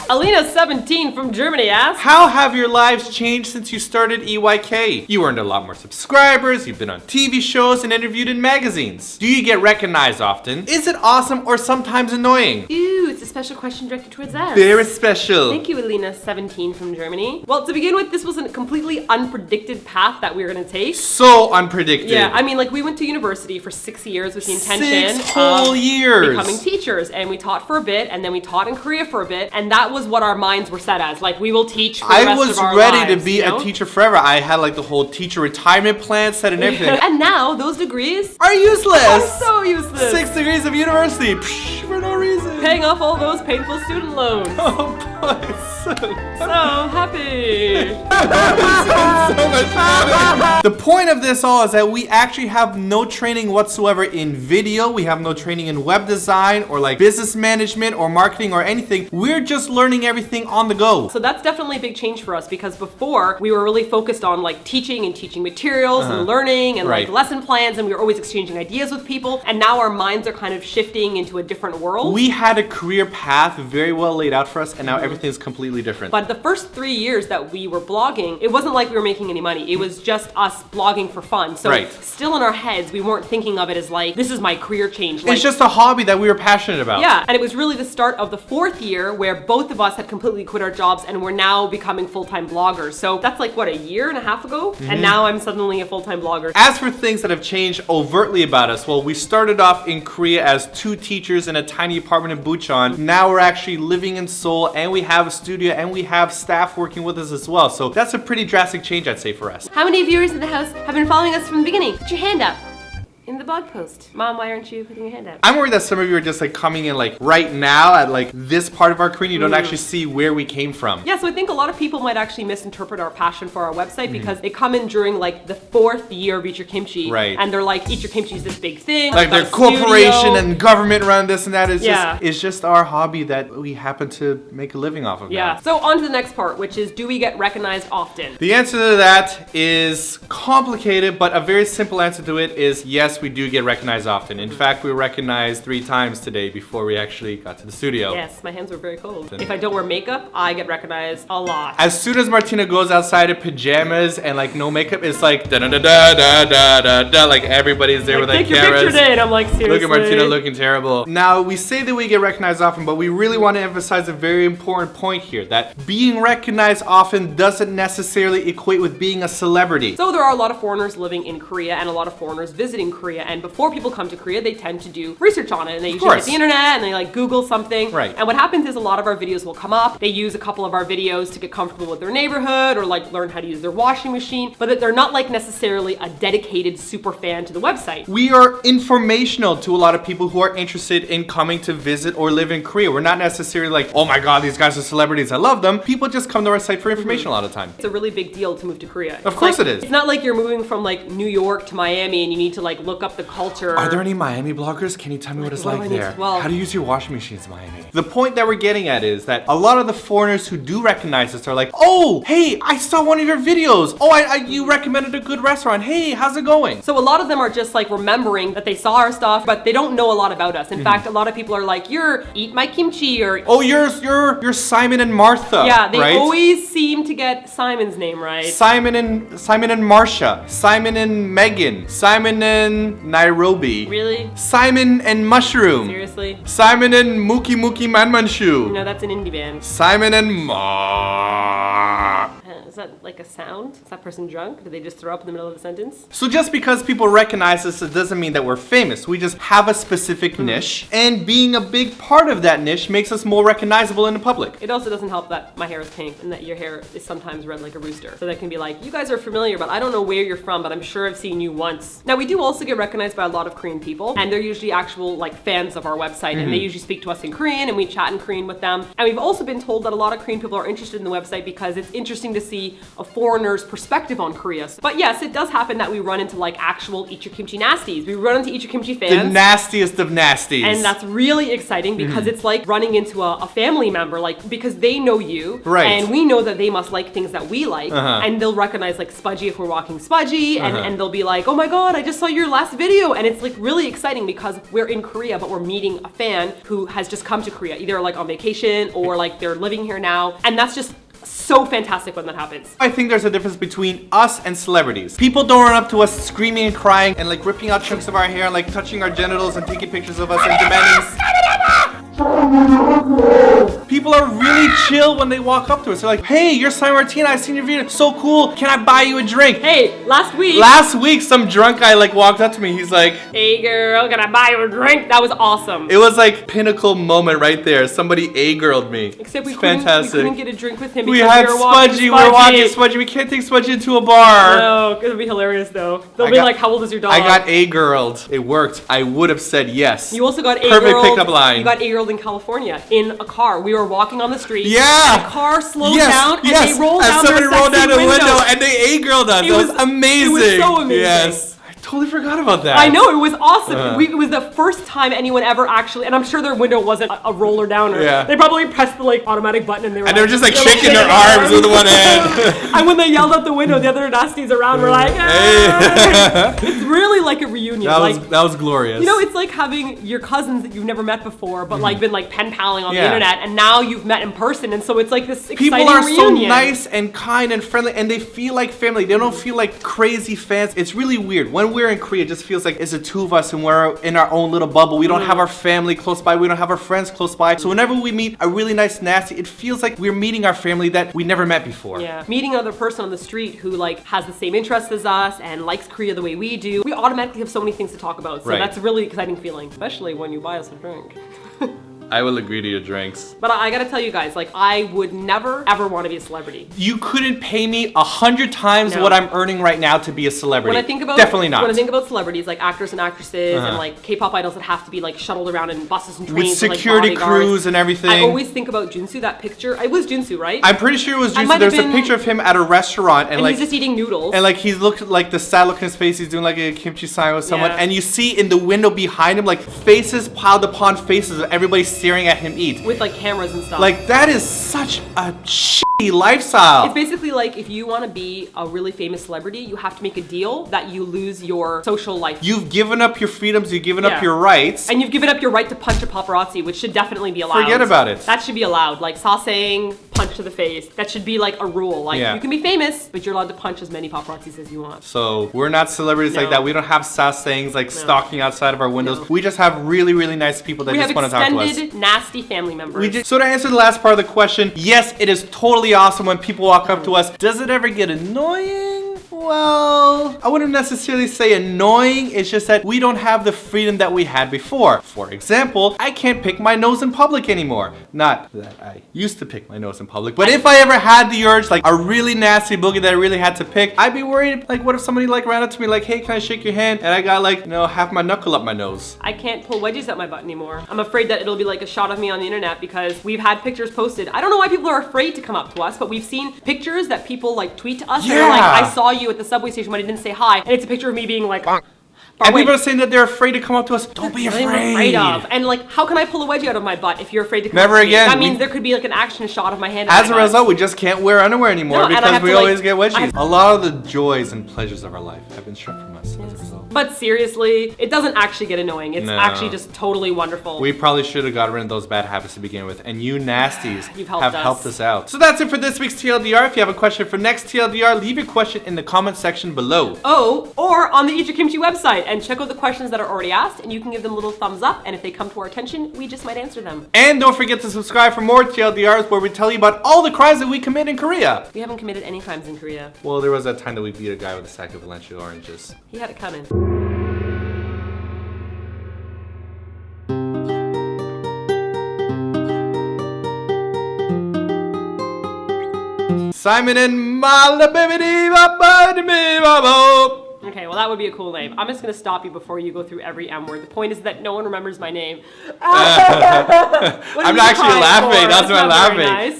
Alina's 17 from Germany asks, how have your lives changed since you started EYK? You earned a lot more subscribers, you've been on TV shows and interviewed in magazines. Do you get recognized often? Is it awesome or sometimes annoying? ooh, it's a special question directed towards us. Very special. Thank you, Alina, 17 from Germany. Well, to begin with, this was a completely unpredicted path that we were gonna take. So unpredicted. Yeah, I mean, like, we went to university for 6 years with the intention 6 whole years. becoming teachers, and we taught for a bit, and then we taught in Korea for a bit, and that was what our minds were set as. Like, we will teach for the rest of our lives. I was ready to be a teacher forever. I had like the whole teacher retirement plan set and everything. And now those degrees are useless. are so useless. 6 degrees of university for no reason. Paying off all those painful student loans. Oh boy, so happy. so much fun. The point of this all is that we actually have no training whatsoever in video. We have no training in web design or like business management or marketing or anything. We're just learning everything on the go. So that's definitely a big change for us, because before we were really focused on like teaching and teaching materials and learning and like lesson plans, and we were always exchanging ideas with people, and now our minds are kind of shifting into a different world. We had a career path very well laid out for us, and now everything is completely different. But the first 3 years that we were blogging, it wasn't like we were making any money. It was just us blogging for fun. So still in our heads, we weren't thinking of it as like, this is my career change. Like, it's just a hobby that we were passionate about. Yeah, and it was really the start of the 4th year where both of us had completely quit our jobs and we're now becoming full-time bloggers. So that's like, what, a year and a half ago? And now I'm suddenly a full-time blogger. As for things that have changed overtly about us, well, we started off in Korea as 2 teachers in a tiny apartment in Bucheon. Now we're actually living in Seoul, and we have a studio, and we have staff working with us as well. So that's a pretty drastic change, I'd say, for us. How many viewers in the house have been following us from the beginning? Put your hand up in the blog post. Mom, why aren't you putting your hand up? I'm worried that some of you are just like coming in like right now at like this part of our career. You don't actually see where we came from. Yeah, so I think a lot of people might actually misinterpret our passion for our website because they come in during like the 4th year of Eatyourkimchi. Right. And they're like, Eatyourkimchi is this big thing. Like their corporation and government run this and that. It's just our hobby that we happen to make a living off of. Yeah. Now. So on to the next part, which is, do we get recognized often? The answer to that is complicated, but a very simple answer to it is yes, we do get recognized often. In fact, we were recognized 3 times today before we actually got to the studio. Yes, my hands were very cold. If I don't wear makeup, I get recognized a lot. As soon as Martina goes outside in pajamas and like no makeup, it's like da da da da da da da da. Like everybody's there with like cameras. Take your picture today, and I'm like, seriously. Look at Martina looking terrible. Now we say that we get recognized often, but we really want to emphasize a very important point here: that being recognized often doesn't necessarily equate with being a celebrity. So there are a lot of foreigners living in Korea and a lot of foreigners visiting Korea, and before people come to Korea, they tend to do research on it, and they usually hit the internet and they like Google something. Right. And what happens is a lot of our videos will come up. They use a couple of our videos to get comfortable with their neighborhood or like learn how to use their washing machine, but that they're not like necessarily a dedicated super fan to the website. We are informational to a lot of people who are interested in coming to visit or live in Korea. We're not necessarily like, oh my god, these guys are celebrities, I love them. People just come to our site for information a lot of the time. It's a really big deal to move to Korea. Of course it is. It's not like you're moving from like New York to Miami and you need to like look up the culture. Are there any Miami bloggers? Can you tell me what it's like there? Well, how to use your washing machines in Miami? The point that we're getting at is that a lot of the foreigners who do recognize us are like, oh, hey, I saw one of your videos. Oh, you recommended a good restaurant. Hey, how's it going? So a lot of them are just like remembering that they saw our stuff, but they don't know a lot about us. In fact, a lot of people are like, you're Eat My Kimchi, or oh, you're Simon and Martha. Yeah, they right? always seem to get Simon's name right. Simon and Marsha, Simon and Megan, Simon and Nairobi. Really? Simon and Mushroom. Seriously? Simon and Mookie Mookie Manmanshu. No, that's an indie band. Simon and Ma. Is that like a sound? Is that person drunk? Did they just throw up in the middle of a sentence? So just because people recognize us, it doesn't mean that we're famous. We just have a specific niche, and being a big part of that niche makes us more recognizable in the public. It also doesn't help that my hair is pink and that your hair is sometimes red like a rooster. So that can be like, you guys are familiar, but I don't know where you're from, but I'm sure I've seen you once. Now we do also get recognized by a lot of Korean people, and they're usually actual like fans of our website, and they usually speak to us in Korean, and we chat in Korean with them. And we've also been told that a lot of Korean people are interested in the website because it's interesting to see be a foreigner's perspective on Korea. But yes, it does happen that we run into like actual Eat Your Kimchi nasties. We run into Eat Your Kimchi fans. The nastiest of nasties. And that's really exciting because it's like running into a family member, like because they know you, right? And we know that they must like things that we like, and they'll recognize like Spudgy if we're walking Spudgy, and they'll be like, oh my god, I just saw your last video, and it's like really exciting because we're in Korea, but we're meeting a fan who has just come to Korea, either like on vacation or like they're living here now, and that's just so fantastic when that happens. I think there's a difference between us and celebrities. People don't run up to us screaming and crying and like ripping out chunks of our hair and like touching our genitals and taking pictures of us and demanding. People are really chill when they walk up to us. They're like, hey, you're Simon Martina, I seen your video, so cool, can I buy you a drink? Hey, last week some drunk guy like walked up to me, he's like, hey girl, can I buy you a drink? That was awesome. It was like pinnacle moment right there. Somebody A-girled me. Except we fantastic. couldn't get a drink with him because we had Spudgy. We were walking Spudgy. We can't take Spudgy into a bar. No, it'll be hilarious though. They'll be like, how old is your dog? I got A-girled. It worked. I would have said yes. You also got A-girled. Perfect pickup line. You got A-girled in California in a car. We were walking on the street. Yeah. And a car slowed down and they rolled down somebody rolled down the window and they A-girled us. It was amazing. It was so amazing. Yes. Totally forgot about that. I know, it was awesome. It was the first time anyone ever actually, and I'm sure their window wasn't a roller downer. Yeah. They probably pressed the like automatic button and they were just like shaking their arms with one hand. And when they yelled out the window, the other nasties around were like, hey. It's really like a reunion. That was glorious. You know, it's like having your cousins that you've never met before, but like been like pen paling on the internet, and now you've met in person, and so it's like this exciting reunion. People are reunion. so nice and kind and friendly, and they feel like family. They don't feel like crazy fans. It's really weird. When we're in Korea, it just feels like it's the two of us and we're in our own little bubble. We don't have our family close by. We don't have our friends close by. So whenever we meet a really nice nasty, it feels like we're meeting our family that we never met before. Yeah. Meeting another person on the street who like has the same interests as us and likes Korea the way we do, we automatically have so many things to talk about. So that's a really exciting feeling, especially when you buy us a drink. I will agree to your drinks. But I gotta tell you guys, like, I would never, ever want to be a celebrity. You couldn't pay me 100 times what I'm earning right now to be a celebrity. When I think about, definitely not. When I think about celebrities, like actors and actresses and like K-pop idols that have to be like shuttled around in buses and trains with security and, like, crews and everything. I always think about Junsu, that picture. It was Junsu, right? I'm pretty sure it was Junsu. There's a picture of him at a restaurant and like he's just eating noodles. And like he's looked like the sad look in his face. He's doing like a kimchi sign with someone, and you see in the window behind him like faces piled upon faces of everybody staring at him eat. With like cameras and stuff. Like that is such a shitty lifestyle. It's basically like if you want to be a really famous celebrity, you have to make a deal that you lose your social life. You've given up your freedoms, you've given up your rights. And you've given up your right to punch a paparazzi, which should definitely be allowed. Forget about it. That should be allowed. Like sasaeng, punch to the face. That should be like a rule. Like you can be famous, but you're allowed to punch as many paparazzis as you want. So we're not celebrities like that. We don't have sasaengs like stalking outside of our windows. We just have really, really nice people that just want to talk to us. We have extended, nasty family members. So to answer the last part of the question, yes, it is totally awesome when people walk up to us. Does it ever get annoying? Well, I wouldn't necessarily say annoying. It's just that we don't have the freedom that we had before. For example, I can't pick my nose in public anymore. Not that I used to pick my nose in public, but if I ever had the urge, like a really nasty boogie that I really had to pick, I'd be worried, like what if somebody like ran up to me like, hey, can I shake your hand? And I got like, you know, half my knuckle up my nose. I can't pull wedgies at my butt anymore. I'm afraid that it'll be like a shot of me on the internet because we've had pictures posted. I don't know why people are afraid to come up to us, but we've seen pictures that people like tweet to us. Yeah. And like, I saw you at the subway station when I didn't say hi, and it's a picture of me being like, and people are saying that they're afraid to come up to us. Don't be afraid. Afraid of. And like, how can I pull a wedgie out of my butt if you're afraid to come Never up to again. me? That means there could be like an action shot of my hand. As a result, we just can't wear underwear anymore because we always get wedgies. A lot of the joys and pleasures of our life have been stripped from us as a result. But seriously, it doesn't actually get annoying. It's actually just totally wonderful. We probably should have gotten rid of those bad habits to begin with. And you nasties have helped us out. So that's it for this week's TLDR. If you have a question for next TLDR, leave your question in the comment section below. Oh, or on the Eat Your Kimchi website and check out the questions that are already asked, and you can give them a little thumbs up, and if they come to our attention, we just might answer them. And don't forget to subscribe for more TLDRs where we tell you about all the crimes that we commit in Korea. We haven't committed any crimes in Korea. Well, there was that time that we beat a guy with a sack of Valencia oranges. He had it coming. Simon and Malabibidi. Okay, well that would be a cool name. I'm just gonna stop you before you go through every M word. The point is that no one remembers my name. I'm actually laughing. That's why I'm laughing.